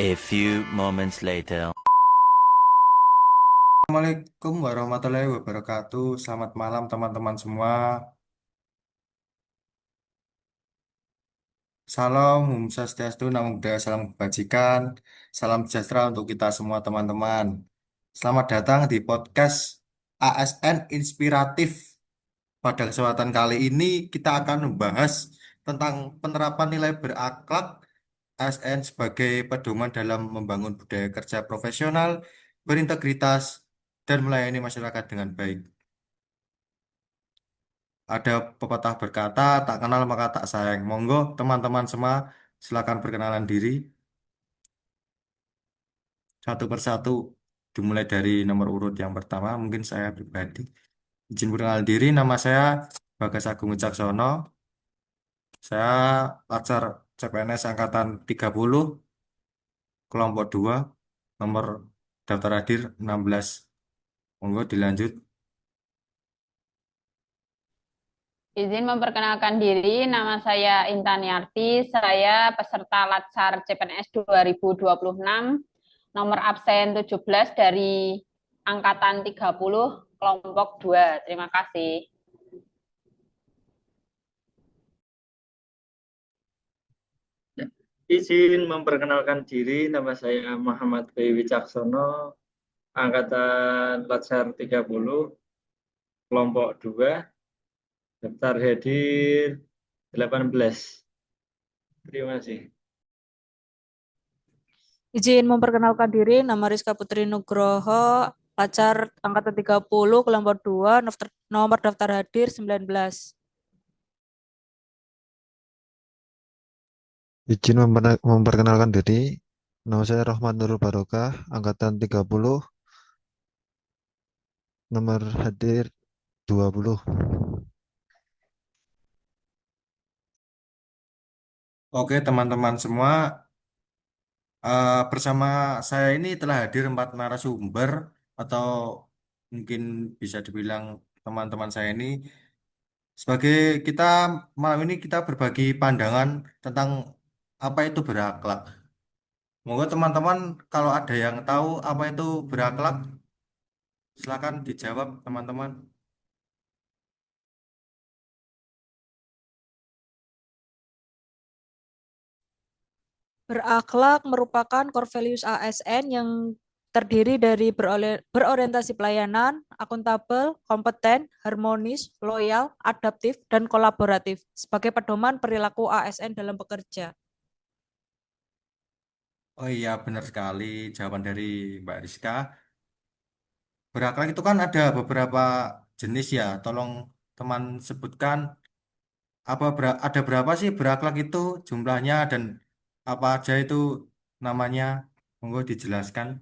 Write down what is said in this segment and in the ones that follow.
A few moments later. Assalamualaikum warahmatullahi wabarakatuh. Selamat malam teman-teman semua. Salam, Om Swastiastu, Namo Buddhaya, salam kebajikan, salam sejahtera untuk kita semua teman-teman. Selamat datang di podcast ASN Inspiratif. Pada kesempatan kali ini kita akan membahas tentang penerapan nilai berakhlak ASN sebagai pedoman dalam membangun budaya kerja profesional, berintegritas, dan melayani masyarakat dengan baik. Ada pepatah berkata, tak kenal maka tak sayang. Monggo teman-teman semua, silakan perkenalan diri satu persatu. Dimulai dari nomor urut yang pertama, mungkin saya pribadi. Izin perkenalan diri, nama saya Bagas Agung Wicaksono. Saya Latsar CPNS Angkatan 30, kelompok 2, nomor daftar hadir 16. Monggo dilanjut. Izin memperkenalkan diri, nama saya Intan Yarti, saya peserta Latsar CPNS 2026, nomor absen 17 dari Angkatan 30, kelompok 2. Terima kasih. Izin memperkenalkan diri, nama saya Muhammad B. Wicaksono, Angkatan Latsar 30, kelompok 2, daftar hadir 18. Terima kasih. Izin memperkenalkan diri, nama Rizka Putri Nugroho, Latsar Angkatan 30, kelompok 2, nomor daftar hadir 19. Izin memperkenalkan diri, nama saya Rahmat Nurul Barokah, Angkatan 30, nomor hadir 20. Oke teman-teman semua, bersama saya ini telah hadir 4 narasumber atau mungkin bisa dibilang teman-teman saya ini sebagai kita malam ini kita berbagi pandangan tentang apa itu berakhlak. Moga teman-teman kalau ada yang tahu apa itu berakhlak, silakan dijawab teman-teman. Berakhlak merupakan core values ASN yang terdiri dari berorientasi pelayanan, akuntabel, kompeten, harmonis, loyal, adaptif, dan kolaboratif sebagai pedoman perilaku ASN dalam bekerja. Oh iya benar sekali jawaban dari Mbak Rizka. Berakhlak itu kan ada beberapa jenis ya. Tolong teman sebutkan ada berapa sih berakhlak itu jumlahnya dan apa aja itu namanya. Monggo dijelaskan.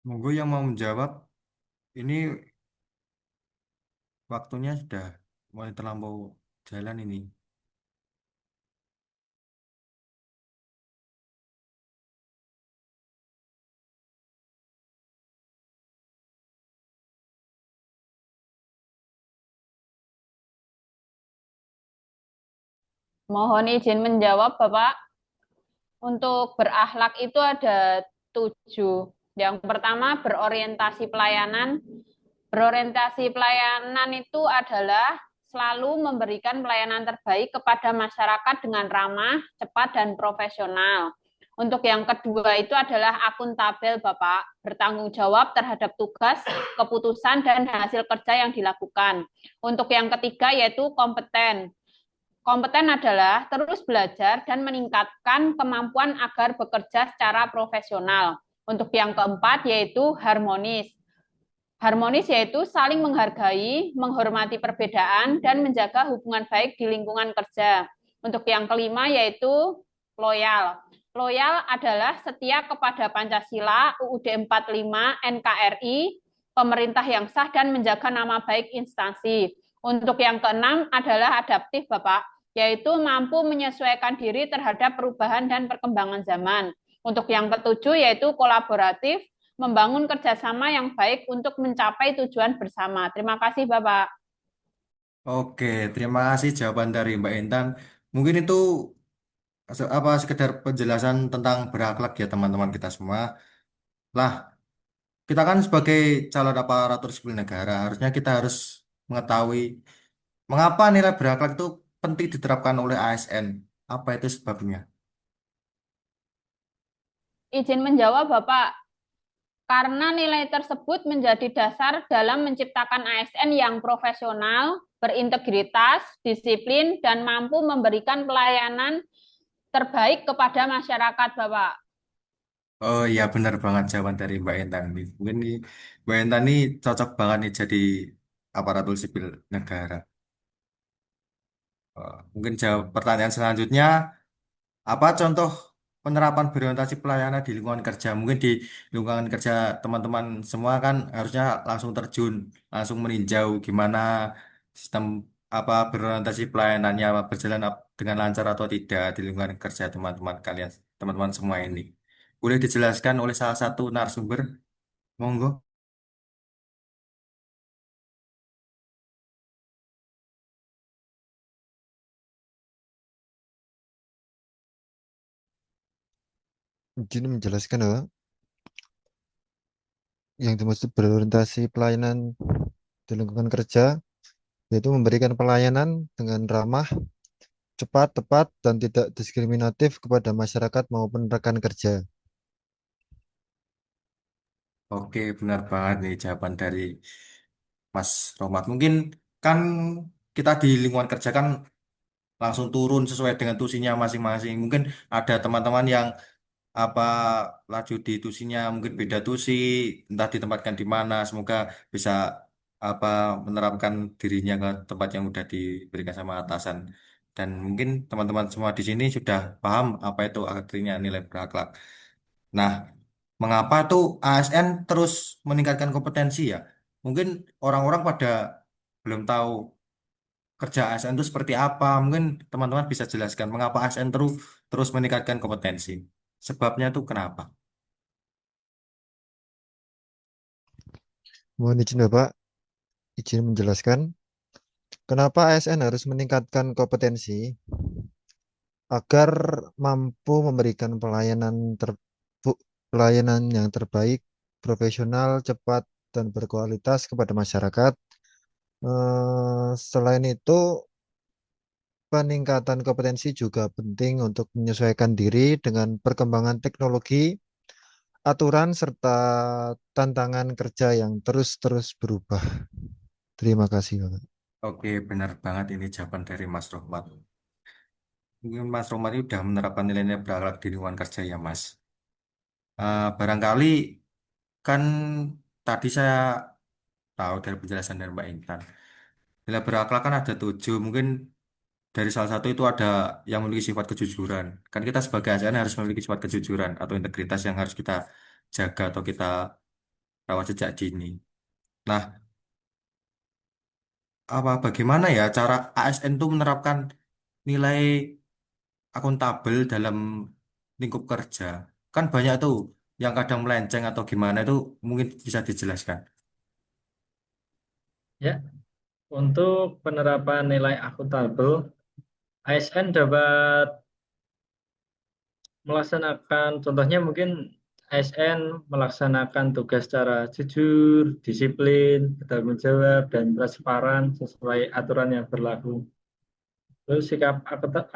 Monggo yang mau menjawab. Ini waktunya sudah mulai terlampau jalan ini. Mohon izin menjawab, Bapak. Untuk berakhlak itu ada 7. Yang pertama, berorientasi pelayanan. Berorientasi pelayanan itu adalah selalu memberikan pelayanan terbaik kepada masyarakat dengan ramah, cepat, dan profesional. Untuk yang kedua itu adalah akuntabel, Bapak, bertanggung jawab terhadap tugas, keputusan, dan hasil kerja yang dilakukan. Untuk yang ketiga yaitu kompeten. Kompeten adalah terus belajar dan meningkatkan kemampuan agar bekerja secara profesional. Untuk yang keempat yaitu harmonis. Harmonis yaitu saling menghargai, menghormati perbedaan, dan menjaga hubungan baik di lingkungan kerja. Untuk yang kelima yaitu loyal. Loyal adalah setia kepada Pancasila, UUD 45, NKRI, pemerintah yang sah, dan menjaga nama baik instansi. Untuk yang keenam adalah adaptif, Bapak, yaitu mampu menyesuaikan diri terhadap perubahan dan perkembangan zaman. Untuk yang ketujuh yaitu kolaboratif, membangun kerjasama yang baik untuk mencapai tujuan bersama. Terima kasih, Bapak. Oke, terima kasih jawaban dari Mbak Intan. Mungkin itu sekedar penjelasan tentang berakhlak ya teman-teman kita semua. Lah, kita kan sebagai calon aparatur sipil negara, harusnya kita harus mengetahui mengapa nilai berakhlak itu penting diterapkan oleh ASN. Apa itu sebabnya? Izin menjawab, Bapak. Karena nilai tersebut menjadi dasar dalam menciptakan ASN yang profesional, berintegritas, disiplin, dan mampu memberikan pelayanan terbaik kepada masyarakat, Bapak. Oh iya benar banget jawaban dari Mbak Intan nih. Mungkin nih, Mbak Intan nih cocok banget nih jadi aparatur sipil negara. Mungkin jawab pertanyaan selanjutnya, apa contoh penerapan berorientasi pelayanan di lingkungan kerja? Mungkin di lingkungan kerja teman-teman semua kan harusnya langsung terjun, langsung meninjau gimana sistem apa berorientasi pelayanannya berjalan dengan lancar atau tidak di lingkungan kerja teman-teman kalian, teman-teman semua ini. Boleh dijelaskan oleh salah satu narasumber? Monggo. Izin menjelaskan ya, yang dimaksud berorientasi pelayanan di lingkungan kerja, yaitu memberikan pelayanan dengan ramah, cepat, tepat, dan tidak diskriminatif kepada masyarakat maupun rekan kerja. Oke, benar banget nih jawaban dari Mas Romat. Mungkin kan kita di lingkungan kerja kan langsung turun sesuai dengan tusinya masing-masing. Mungkin ada teman-teman yang apa laju di tusinya mungkin beda tusi, entah ditempatkan di mana. Semoga bisa apa menerapkan dirinya ke tempat yang udah diberikan sama atasan. Dan mungkin teman-teman semua di sini sudah paham apa itu artinya nilai berakhlak. Nah, mengapa tuh ASN terus meningkatkan kompetensi ya? Mungkin orang-orang pada belum tahu kerja ASN itu seperti apa. Mungkin teman-teman bisa jelaskan mengapa ASN terus terus meningkatkan kompetensi. Sebabnya tuh kenapa? Mohon izin Bapak, izin menjelaskan kenapa ASN harus meningkatkan kompetensi agar mampu memberikan pelayanan yang terbaik, profesional, cepat, dan berkualitas kepada masyarakat. Selain itu, peningkatan kompetensi juga penting untuk menyesuaikan diri dengan perkembangan teknologi, aturan, serta tantangan kerja yang terus-terus berubah. Terima kasih, Bapak. Oke, benar banget ini jawaban dari Mas Rohmat. Mungkin Mas Rohmat ini udah menerapkan nilai-nilai berakhlak di lingkungan kerja ya, Mas. Barangkali kan tadi saya tahu dari penjelasan dari Mbak Intan. Nilai berakhlak kan ada 7, mungkin dari salah satu itu ada yang memiliki sifat kejujuran. Kan kita sebagai ASN harus memiliki sifat kejujuran atau integritas yang harus kita jaga atau kita rawat sejak dini. Nah, bagaimana ya cara ASN itu menerapkan nilai akuntabel dalam lingkup kerja? Kan banyak tuh yang kadang melenceng atau gimana itu mungkin bisa dijelaskan. Ya, untuk penerapan nilai akuntabel, ASN dapat melaksanakan, contohnya mungkin ASN melaksanakan tugas secara jujur, disiplin, bertanggung jawab, dan transparan sesuai aturan yang berlaku. Lalu sikap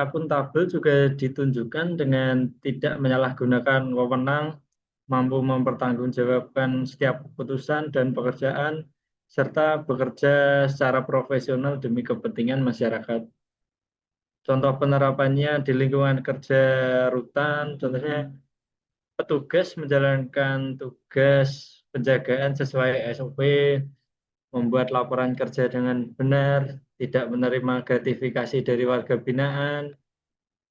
akuntabel juga ditunjukkan dengan tidak menyalahgunakan wewenang, mampu mempertanggungjawabkan setiap keputusan dan pekerjaan, serta bekerja secara profesional demi kepentingan masyarakat. Contoh penerapannya di lingkungan kerja rutan, contohnya petugas menjalankan tugas penjagaan sesuai SOP, membuat laporan kerja dengan benar, tidak menerima gratifikasi dari warga binaan,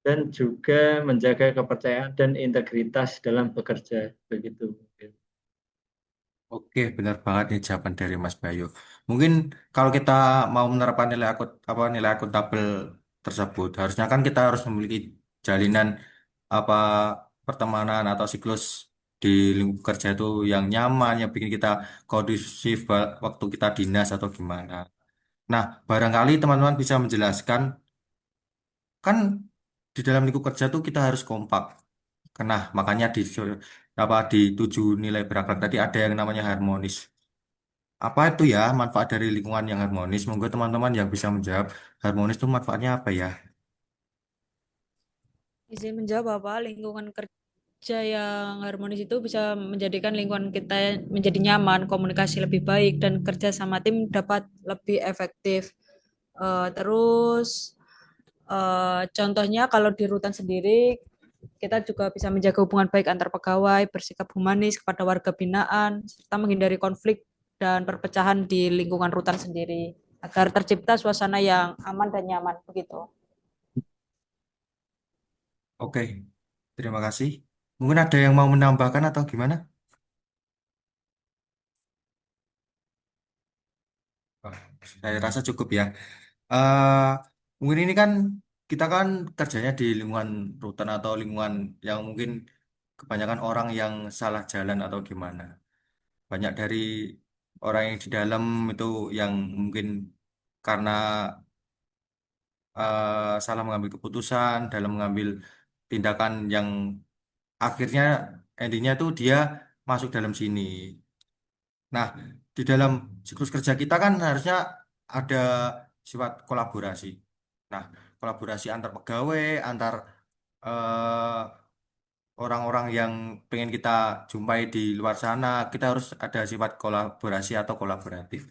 dan juga menjaga kepercayaan dan integritas dalam bekerja. Begitu. Oke, benar banget nih jawaban dari Mas Bayu. Mungkin kalau kita mau menerapkan nilai akuntabel tersebut, harusnya kan kita harus memiliki jalinan apa pertemanan atau siklus di lingkup kerja itu yang nyaman, yang bikin kita kondusif waktu kita dinas atau gimana. Nah, barangkali teman-teman bisa menjelaskan, kan di dalam lingkup kerja tuh kita harus kompak. Nah, makanya di 7 nilai berakhlak tadi ada yang namanya harmonis. Apa itu ya manfaat dari lingkungan yang harmonis? Monggo teman-teman yang bisa menjawab, harmonis itu manfaatnya apa ya? Izin menjawab Bapak, lingkungan kerja yang harmonis itu bisa menjadikan lingkungan kita menjadi nyaman, komunikasi lebih baik, dan kerja sama tim dapat lebih efektif. Terus contohnya kalau di rutan sendiri, kita juga bisa menjaga hubungan baik antar pegawai, bersikap humanis kepada warga binaan, serta menghindari konflik dan perpecahan di lingkungan rutan sendiri, agar tercipta suasana yang aman dan nyaman. Begitu. Oke, terima kasih. Mungkin ada yang mau menambahkan atau gimana? Wah, saya rasa cukup ya. eh Mungkin ini kan kita kan kerjanya di lingkungan rutan atau lingkungan yang mungkin kebanyakan orang yang salah jalan atau gimana. Banyak dari orang yang di dalam itu yang mungkin karena salah mengambil keputusan dalam mengambil tindakan yang akhirnya endingnya tuh dia masuk dalam sini. Nah, di dalam siklus kerja kita kan harusnya ada sifat kolaborasi. Nah, kolaborasi antar pegawai, antar eh, orang-orang yang pengen kita jumpai di luar sana, kita harus ada sifat kolaborasi atau kolaboratif.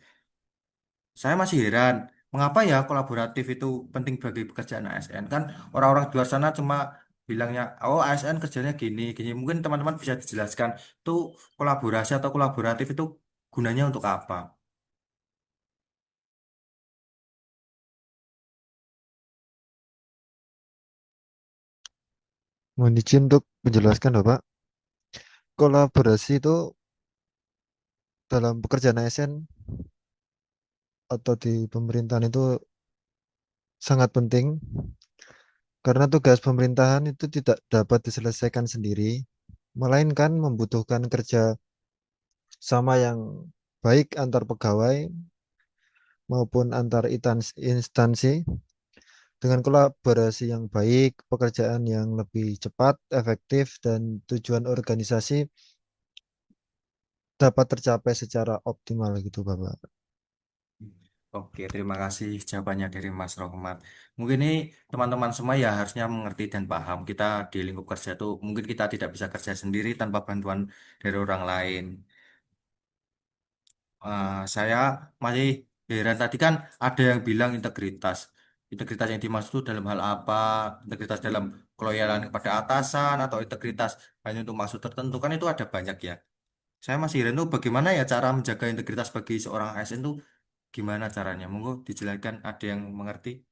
Saya masih heran, mengapa ya kolaboratif itu penting bagi pekerjaan ASN? Kan orang-orang di luar sana cuma bilangnya, oh ASN kerjanya gini, gini. Mungkin teman-teman bisa dijelaskan, itu kolaborasi atau kolaboratif itu gunanya untuk apa? Mohon izin untuk menjelaskan Bapak, kolaborasi itu dalam pekerjaan ASN atau di pemerintahan itu sangat penting karena tugas pemerintahan itu tidak dapat diselesaikan sendiri, melainkan membutuhkan kerja sama yang baik antar pegawai maupun antar instansi. Dengan kolaborasi yang baik, pekerjaan yang lebih cepat, efektif, dan tujuan organisasi dapat tercapai secara optimal gitu, Bapak. Oke, terima kasih jawabannya dari Mas Rohmat. Mungkin ini teman-teman semua ya harusnya mengerti dan paham. Kita di lingkup kerja itu mungkin kita tidak bisa kerja sendiri tanpa bantuan dari orang lain. Saya masih heran tadi kan ada yang bilang integritas. Integritas yang dimaksud itu dalam hal apa? Integritas dalam keloyalan kepada atasan atau integritas hanya untuk maksud tertentu kan itu ada banyak ya. Saya masih heran tuh bagaimana ya cara menjaga integritas bagi seorang ASN itu gimana caranya? Monggo dijelaskan ada yang mengerti?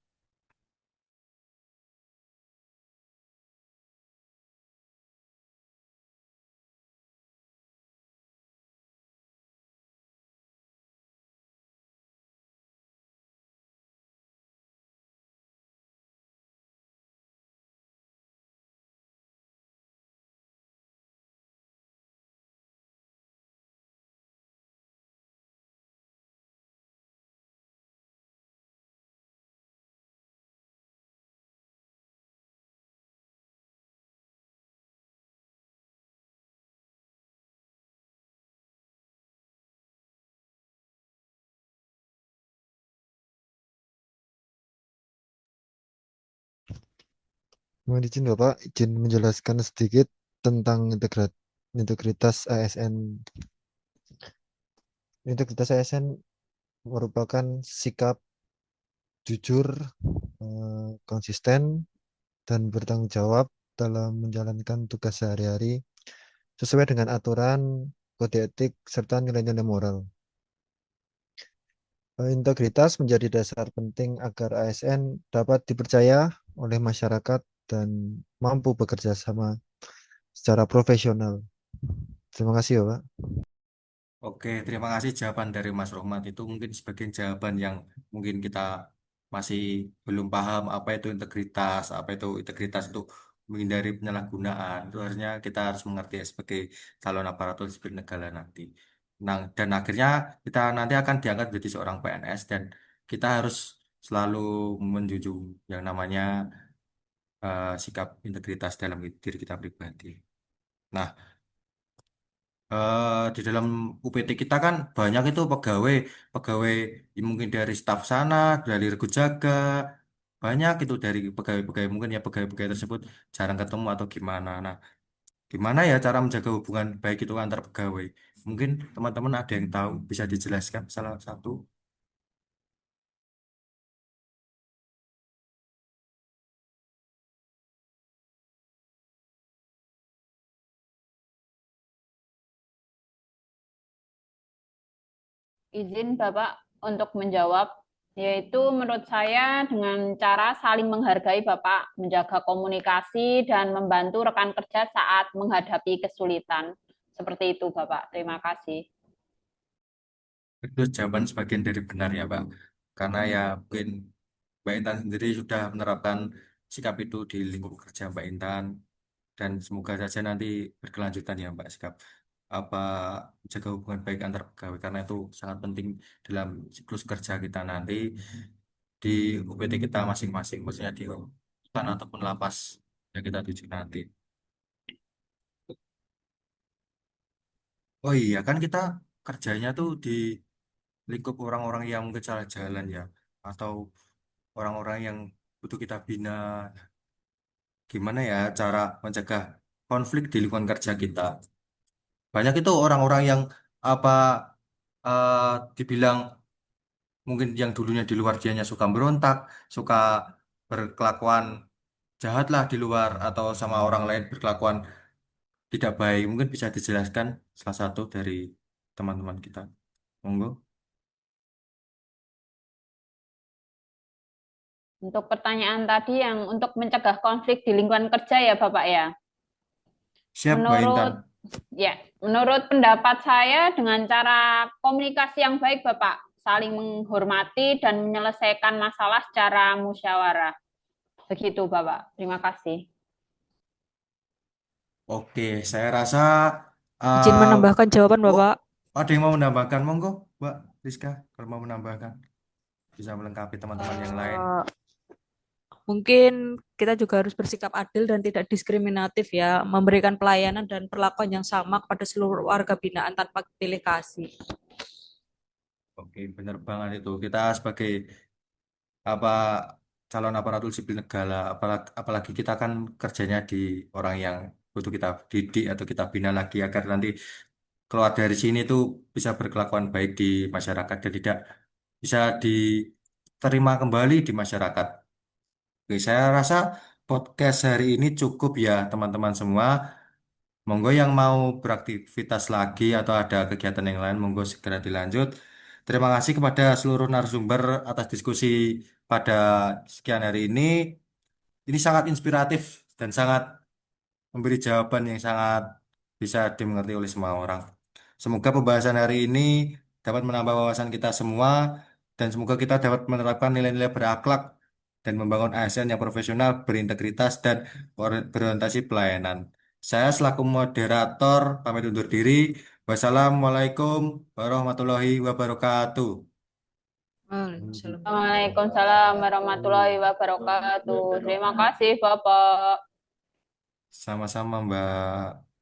Mohon izin Bapak, izin menjelaskan sedikit tentang integritas ASN. Integritas ASN merupakan sikap jujur, konsisten, dan bertanggung jawab dalam menjalankan tugas sehari-hari sesuai dengan aturan, kode etik, serta nilai-nilai moral. Integritas menjadi dasar penting agar ASN dapat dipercaya oleh masyarakat dan mampu bekerja sama secara profesional. Terima kasih, Bapak. Oke, terima kasih jawaban dari Mas Rohmat. Itu mungkin sebagian jawaban yang mungkin kita masih belum paham apa itu integritas untuk menghindari penyalahgunaan. Itu harusnya kita harus mengerti ya sebagai calon aparatur sipil negara nanti. Nah, dan akhirnya kita nanti akan diangkat menjadi seorang PNS dan kita harus selalu menjunjung yang namanya sikap integritas dalam diri kita pribadi. Nah, di dalam UPT kita kan banyak itu pegawai mungkin dari staf sana, dari regu jaga, banyak itu dari pegawai-pegawai mungkin ya pegawai-pegawai tersebut jarang ketemu atau gimana. Nah, gimana ya cara menjaga hubungan baik itu antar pegawai? Mungkin teman-teman ada yang tahu bisa dijelaskan salah satu. Izin Bapak untuk menjawab, yaitu menurut saya dengan cara saling menghargai Bapak, menjaga komunikasi dan membantu rekan kerja saat menghadapi kesulitan. Seperti itu Bapak. Terima kasih. Itu jawaban sebagian dari benar ya, Pak. Karena ya mungkin Mbak Intan sendiri sudah menerapkan sikap itu di lingkup kerja Mbak Intan dan semoga saja nanti berkelanjutan ya Mbak sikap apa jaga hubungan baik antar pegawai karena itu sangat penting dalam siklus kerja kita nanti di UPT kita masing-masing maksudnya di rutan ataupun lapas yang kita tuju nanti. Oh iya kan kita kerjanya tuh di lingkup orang-orang yang mungkin salah jalan ya atau orang-orang yang butuh kita bina. Gimana ya cara mencegah konflik di lingkungan kerja kita? Banyak itu orang-orang yang apa eh, dibilang mungkin yang dulunya di luar dianya suka berontak, suka berkelakuan jahat lah di luar atau sama orang lain berkelakuan tidak baik. Mungkin bisa dijelaskan salah satu dari teman-teman kita. Monggo. Untuk pertanyaan tadi yang untuk mencegah konflik di lingkungan kerja ya Bapak ya. Siap, Mbak Intan. Menurut pendapat saya dengan cara komunikasi yang baik Bapak, saling menghormati dan menyelesaikan masalah secara musyawarah. Begitu Bapak. Terima kasih. Oke, saya rasa Izin eh, menambahkan jawaban, oh, Bapak. ada yang mau menambahkan, monggo, Mbak Rizka, kalau mau menambahkan bisa melengkapi teman-teman yang lain. Eh, Mungkin kita juga harus bersikap adil dan tidak diskriminatif ya, memberikan pelayanan dan perlakuan yang sama kepada seluruh warga binaan tanpa pilih kasih. Oke, benar banget itu. Kita sebagai apa calon aparatur sipil negara, apalagi kita kan kerjanya di orang yang butuh kita didik atau kita bina lagi agar nanti keluar dari sini tuh bisa berkelakuan baik di masyarakat dan tidak bisa diterima kembali di masyarakat. Oke, saya rasa podcast hari ini cukup ya teman-teman semua. Monggo yang mau beraktivitas lagi atau ada kegiatan yang lain, monggo segera dilanjut. Terima kasih kepada seluruh narasumber atas diskusi pada sekian hari ini. Ini sangat inspiratif dan sangat memberi jawaban yang sangat bisa dimengerti oleh semua orang. Semoga pembahasan hari ini dapat menambah wawasan kita semua dan semoga kita dapat menerapkan nilai-nilai berakhlak dan membangun ASN yang profesional, berintegritas dan berorientasi pelayanan. Saya selaku moderator pamit undur diri. Wassalamualaikum warahmatullahi wabarakatuh. Waalaikumsalam. Waalaikumsalam warahmatullahi wabarakatuh. Terima kasih Bapak. Sama-sama, Mbak.